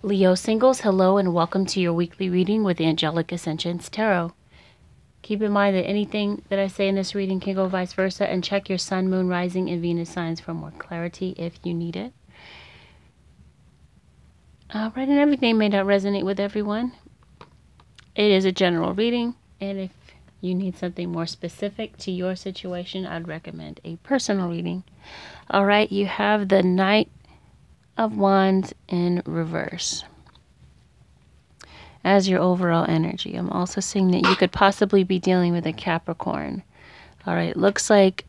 Leo singles, hello and welcome to your weekly reading with Angelic Ascensions Tarot. Keep in mind that anything that I say in this reading can go vice versa, and check your sun, moon, rising, and Venus signs for more clarity if you need it. Alright, and everything may not resonate with everyone. It is a general reading, and if you need something more specific to your situation, I'd recommend a personal reading. Alright, you have the Knight of Wands in reverse as your overall energy. I'm also seeing that you could possibly be dealing with a Capricorn. All right, looks like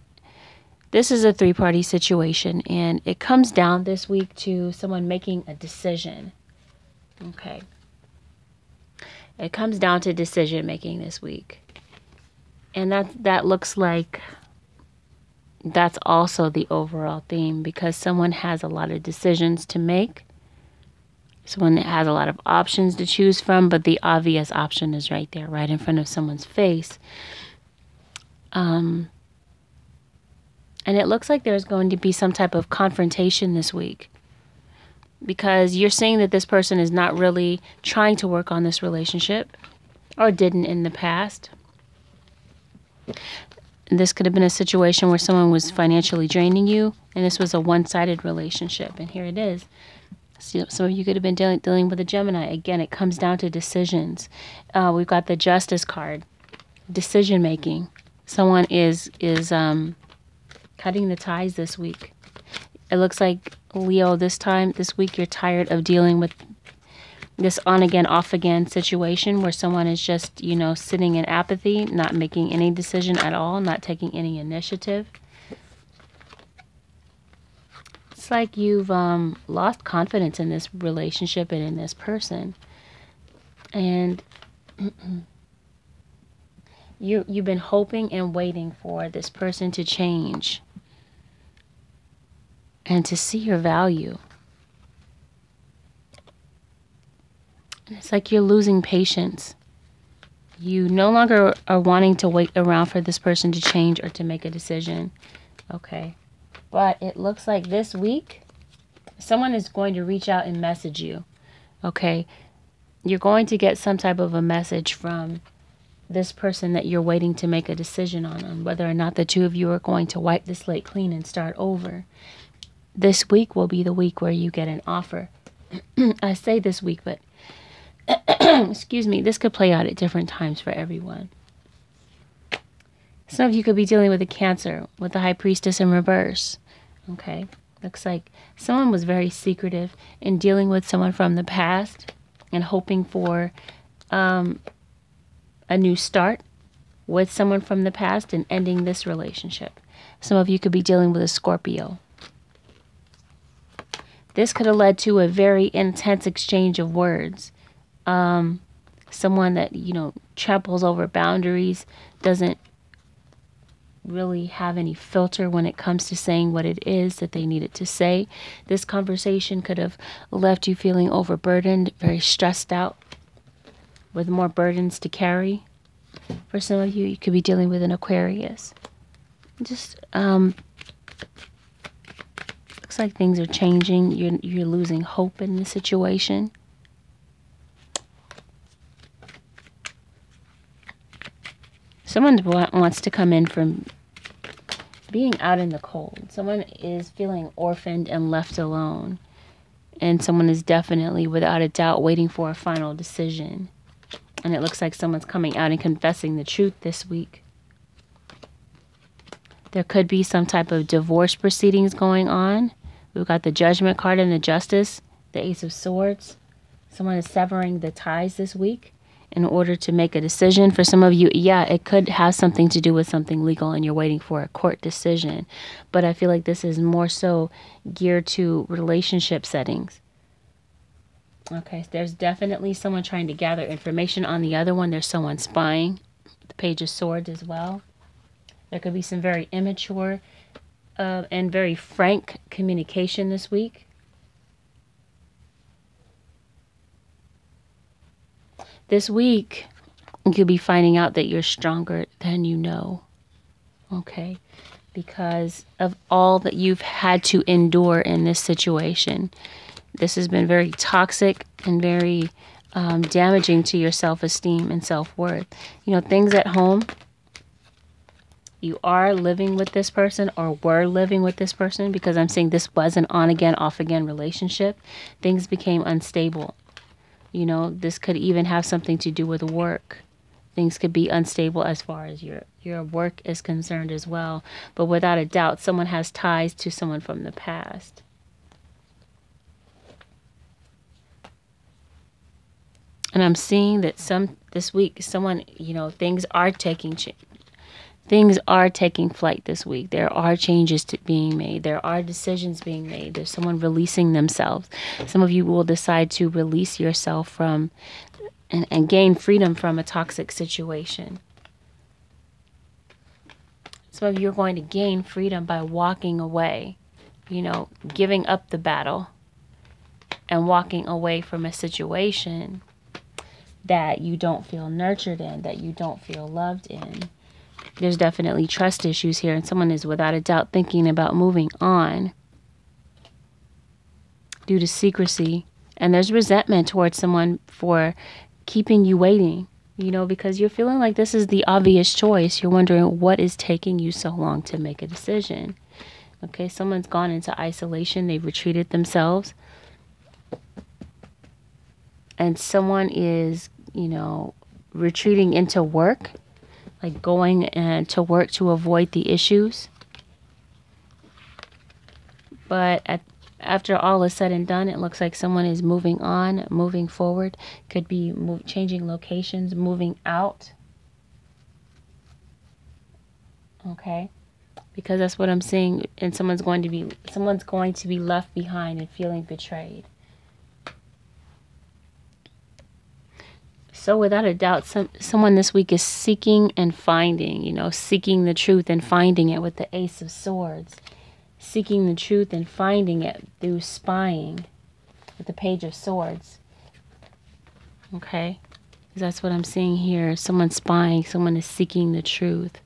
this is a three-party situation, and it comes down this week to someone making a decision. Okay. It comes down to decision making this week. And that looks like that's also the overall theme, because someone has a lot of decisions to make. Someone that has a lot of options to choose from, but the obvious option is right there, right in front of someone's face. And it looks like there's going to be some type of confrontation this week, because you're seeing that this person is not really trying to work on this relationship, or didn't in the past. This could have been a situation where someone was financially draining you, and this was a one-sided relationship, and here it is. So you could have been dealing with a Gemini. Again, it comes down to decisions. We've got the Justice card. Decision making. Someone is cutting the ties this week. It looks like, Leo, this week you're tired of dealing with this on again, off again situation where someone is just, sitting in apathy, not making any decision at all, not taking any initiative. It's like you've lost confidence in this relationship and in this person. And you've been hoping and waiting for this person to change and to see your value. And it's like you're losing patience. You no longer are wanting to wait around for this person to change or to make a decision. Okay. But it looks like this week, someone is going to reach out and message you. Okay. You're going to get some type of a message from this person that you're waiting to make a decision on whether or not the two of you are going to wipe the slate clean and start over. This week will be the week where you get an offer. I say this week, but excuse me, this could play out at different times for everyone. Some of you could be dealing with a Cancer with the High Priestess in reverse. Okay, looks like someone was very secretive in dealing with someone from the past and hoping for a new start with someone from the past and ending this relationship. Some of you could be dealing with a Scorpio. This could have led to a very intense exchange of words. Someone that, tramples over boundaries, doesn't really have any filter when it comes to saying what it is that they needed to say. This conversation could have left you feeling overburdened, very stressed out, with more burdens to carry. For some of you, you could be dealing with an Aquarius. Just looks like things are changing. You're losing hope in the situation. Someone wants to come in from being out in the cold. Someone is feeling orphaned and left alone. And someone is definitely, without a doubt, waiting for a final decision. And it looks like someone's coming out and confessing the truth this week. There could be some type of divorce proceedings going on. We've got the Judgment card and the Justice, the Ace of Swords. Someone is severing the ties this week in order to make a decision. For some of you, yeah, it could have something to do with something legal and you're waiting for a court decision. But I feel like this is more so geared to relationship settings. Okay, so there's definitely someone trying to gather information on the other one. There's someone spying. The Page of Swords as well. There could be some very immature and very frank communication this week. This week, you could be finding out that you're stronger than you know. Okay? Because of all that you've had to endure in this situation. This has been very toxic and very damaging to your self-esteem and self-worth. You know, things at home, you are living with this person or were living with this person, because I'm saying this was an on-again, off-again relationship. Things became unstable. You know, this could even have something to do with work. Things could be unstable as far as your work is concerned as well. But without a doubt, someone has ties to someone from the past. And I'm seeing that this week, someone, you know, things are taking flight this week. There are changes being made. There are decisions being made. There's someone releasing themselves. Some of you will decide to release yourself from and gain freedom from a toxic situation. Some of you are going to gain freedom by walking away, you know, giving up the battle and walking away from a situation that you don't feel nurtured in, that you don't feel loved in. There's definitely trust issues here, and someone is without a doubt thinking about moving on due to secrecy. And there's resentment towards someone for keeping you waiting, you know, because you're feeling like this is the obvious choice. You're wondering what is taking you so long to make a decision. Okay, someone's gone into isolation. They've retreated themselves. And someone is, you know, retreating into work, like going to work to avoid the issues. But after all is said and done, it looks like someone is moving on, moving forward. Could be changing locations, moving out. Okay? Because that's what I'm seeing. And someone's going to be left behind and feeling betrayed. So without a doubt, someone this week is seeking and finding, you know, seeking the truth and finding it with the Ace of Swords. Seeking the truth and finding it through spying with the Page of Swords. Okay? That's what I'm seeing here. Someone's spying. Someone is seeking the truth.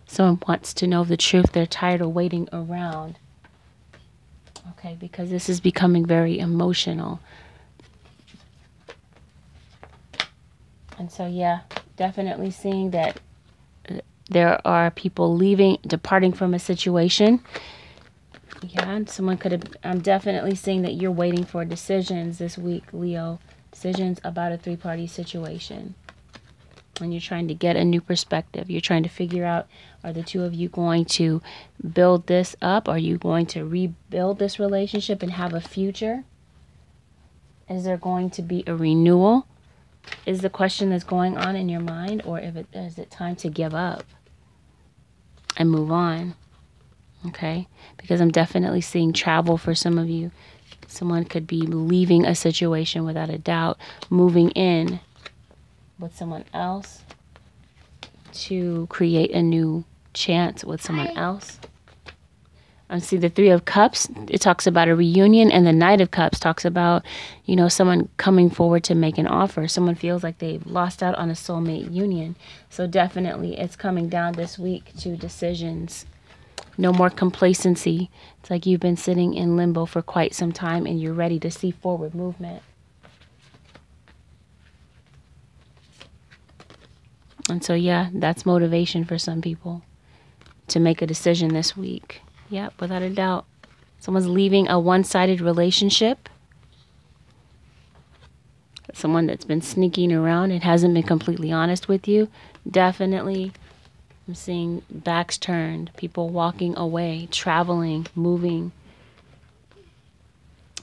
Someone wants to know the truth. They're tired of waiting around. Okay? Because this is becoming very emotional. And so, yeah, definitely seeing that there are people departing from a situation. Yeah, and someone could have, I'm definitely seeing that you're waiting for decisions this week, Leo. Decisions about a three-party situation. And you're trying to get a new perspective. You're trying to figure out, are the two of you going to build this up? Are you going to rebuild this relationship and have a future? Is there going to be a renewal? Is the question that's going on in your mind, or is it time to give up and move on? Okay? Because I'm definitely seeing travel for some of you. Someone could be leaving a situation without a doubt, moving in with someone else to create a new chance with someone else. I see the Three of Cups. It talks about a reunion, and the Knight of Cups talks about, you know, someone coming forward to make an offer. Someone feels like they've lost out on a soulmate union. So definitely it's coming down this week to decisions. No more complacency. It's like you've been sitting in limbo for quite some time and you're ready to see forward movement. And so, yeah, that's motivation for some people to make a decision this week. Yep, without a doubt. Someone's leaving a one-sided relationship. Someone that's been sneaking around and hasn't been completely honest with you. Definitely, I'm seeing backs turned, people walking away, traveling, moving.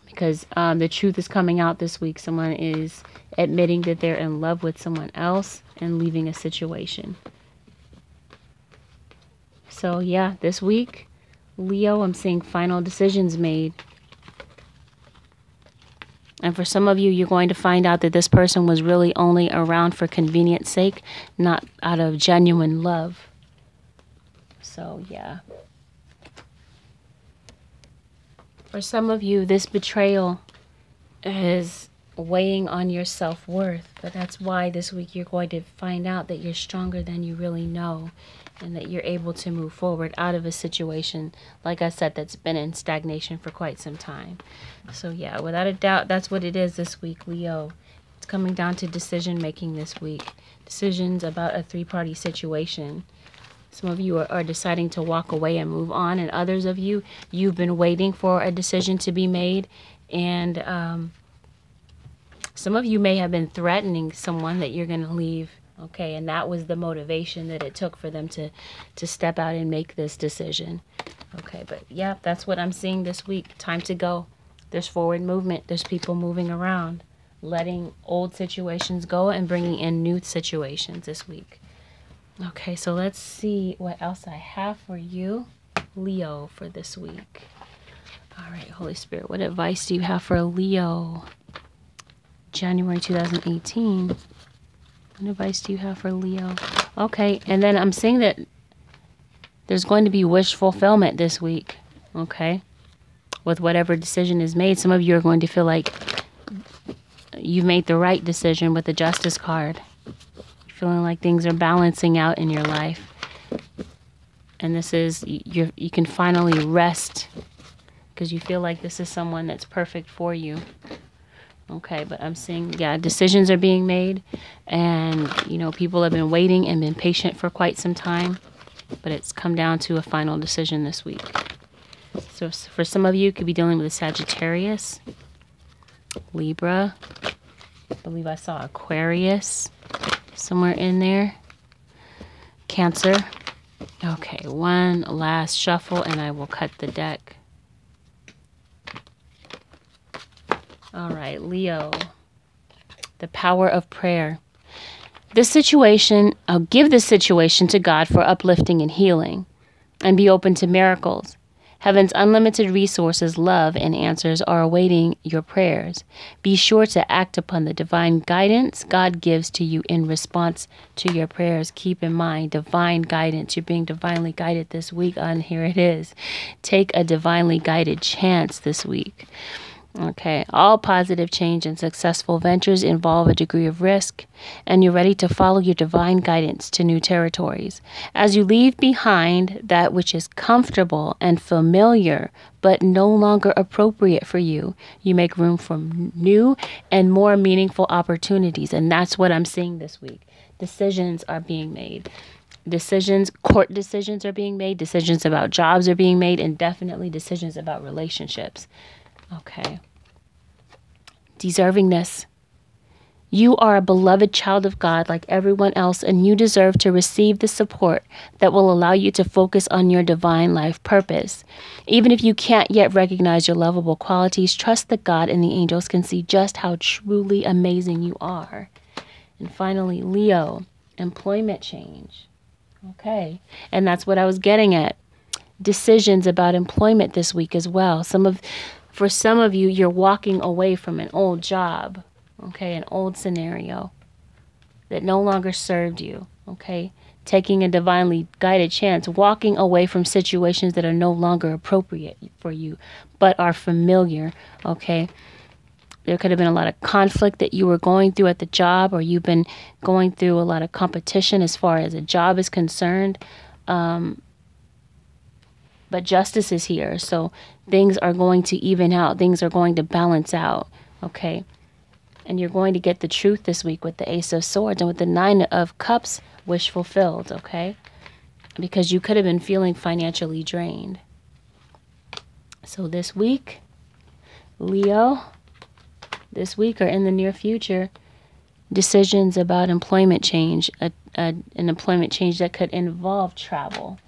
Because the truth is coming out this week. Someone is admitting that they're in love with someone else and leaving a situation. So, yeah, this week, Leo, I'm seeing final decisions made. And for some of you, you're going to find out that this person was really only around for convenience sake, not out of genuine love. So, yeah. For some of you, this betrayal is weighing on your self-worth. But that's why this week you're going to find out that you're stronger than you really know. and that you're able to move forward out of a situation, like I said, that's been in stagnation for quite some time. So yeah, without a doubt, that's what it is this week, Leo. It's coming down to decision making this week. Decisions about a three-party situation. Some of you are deciding to walk away and move on, and others of you, you've been waiting for a decision to be made, and some of you may have been threatening someone that you're going to leave, okay, and that was the motivation that it took for them to step out and make this decision. Okay, but yeah, that's what I'm seeing this week. Time to go. There's forward movement. There's people moving around, letting old situations go and bringing in new situations this week. Okay, so let's see what else I have for you, Leo, for this week. All right, Holy Spirit, what advice do you have for Leo? January 2018. What advice do you have for Leo? Okay, and then I'm seeing that there's going to be wish fulfillment this week, okay? With whatever decision is made, some of you are going to feel like you've made the right decision with the Justice card. Feeling like things are balancing out in your life. And this is, you can finally rest because you feel like this is someone that's perfect for you. Okay, but I'm seeing, yeah, decisions are being made, and, you know, people have been waiting and been patient for quite some time, but it's come down to a final decision this week. So for some of you, you could be dealing with a Sagittarius, Libra, I believe I saw Aquarius somewhere in there, Cancer. Okay, one last shuffle, and I will cut the deck. All right, Leo, the power of prayer. This situation, I'll give this situation to God for uplifting and healing, and be open to miracles. Heaven's unlimited resources, love, and answers are awaiting your prayers. Be sure to act upon the divine guidance God gives to you in response to your prayers. Keep in mind, divine guidance. You're being divinely guided this week, and here it is. Take a divinely guided chance this week. Okay, all positive change and successful ventures involve a degree of risk, and you're ready to follow your divine guidance to new territories. As you leave behind that which is comfortable and familiar, but no longer appropriate for you, you make room for new and more meaningful opportunities, and that's what I'm seeing this week. Decisions are being made. Decisions, court decisions are being made, decisions about jobs are being made, and definitely decisions about relationships. Okay. Deservingness. You are a beloved child of God like everyone else, and you deserve to receive the support that will allow you to focus on your divine life purpose. Even if you can't yet recognize your lovable qualities, trust that God and the angels can see just how truly amazing you are. And finally, Leo, employment change. Okay. And that's what I was getting at. Decisions about employment this week as well. For some of you, you're walking away from an old job, okay, an old scenario that no longer served you, okay, taking a divinely guided chance, walking away from situations that are no longer appropriate for you, but are familiar, okay. There could have been a lot of conflict that you were going through at the job, or you've been going through a lot of competition as far as a job is concerned. But justice is here, so things are going to even out. Things are going to balance out, okay? And you're going to get the truth this week with the Ace of Swords and with the Nine of Cups, wish fulfilled, okay? Because you could have been feeling financially drained. So this week, Leo, this week or in the near future, decisions about employment change, an employment change that could involve travel,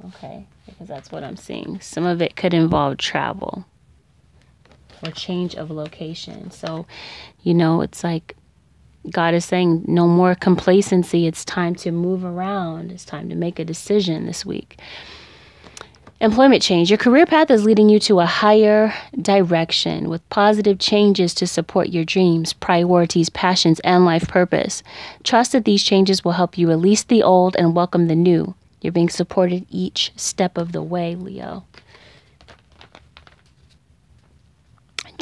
okay? Because that's what I'm seeing. Some of it could involve travel or change of location. So, you know, it's like God is saying no more complacency. It's time to move around. It's time to make a decision this week. Employment change. Your career path is leading you to a higher direction with positive changes to support your dreams, priorities, passions, and life purpose. Trust that these changes will help you release the old and welcome the new. You're being supported each step of the way, Leo.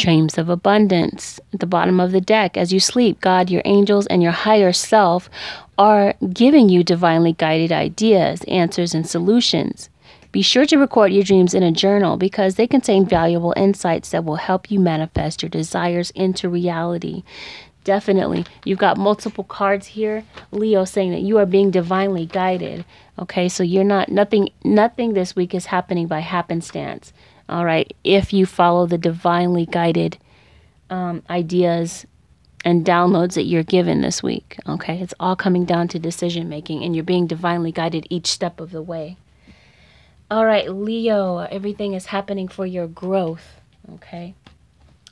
dreams of abundance. At the bottom of the deck, as you sleep, God, your angels, and your higher self are giving you divinely guided ideas, answers, and solutions. Be sure to record your dreams in a journal because they contain valuable insights that will help you manifest your desires into reality. Definitely. You've got multiple cards here, Leo, saying that you are being divinely guided. Okay, so you're not, nothing this week is happening by happenstance. All right, if you follow the divinely guided ideas and downloads that you're given this week. Okay, it's all coming down to decision making, and you're being divinely guided each step of the way. All right, Leo, everything is happening for your growth. Okay,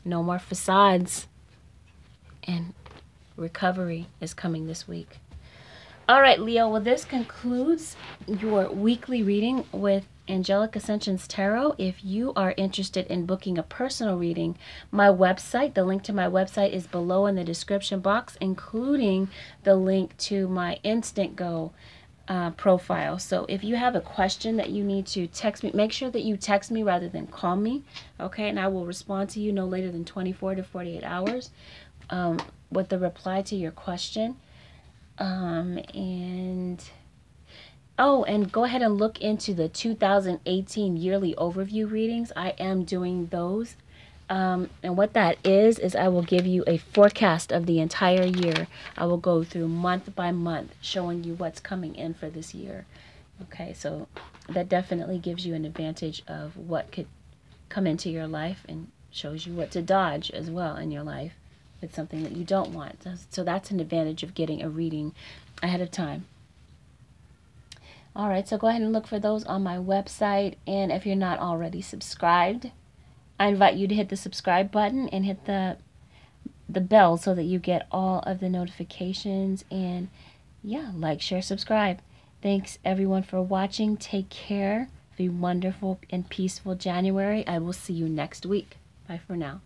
no more facades, and recovery is coming this week. All right, Leo, well, this concludes your weekly reading with Angelic Ascensions Tarot. If you are interested in booking a personal reading, my website, the link to my website is below in the description box, including the link to my Instant Go profile. So if you have a question that you need to text me, make sure that you text me rather than call me, okay? And I will respond to you no later than 24 to 48 hours with the reply to your question. And go ahead and look into the 2018 yearly overview readings. I am doing those. And what that is I will give you a forecast of the entire year. I will go through month by month, showing you what's coming in for this year. Okay, so that definitely gives you an advantage of what could come into your life, and shows you what to dodge as well in your life. It's something that you don't want. So that's an advantage of getting a reading ahead of time. All right, so go ahead and look for those on my website. And if you're not already subscribed, I invite you to hit the subscribe button and hit the bell so that you get all of the notifications. And yeah, like, share, subscribe. Thanks everyone for watching. Take care. Have a wonderful and peaceful January. I will see you next week. Bye for now.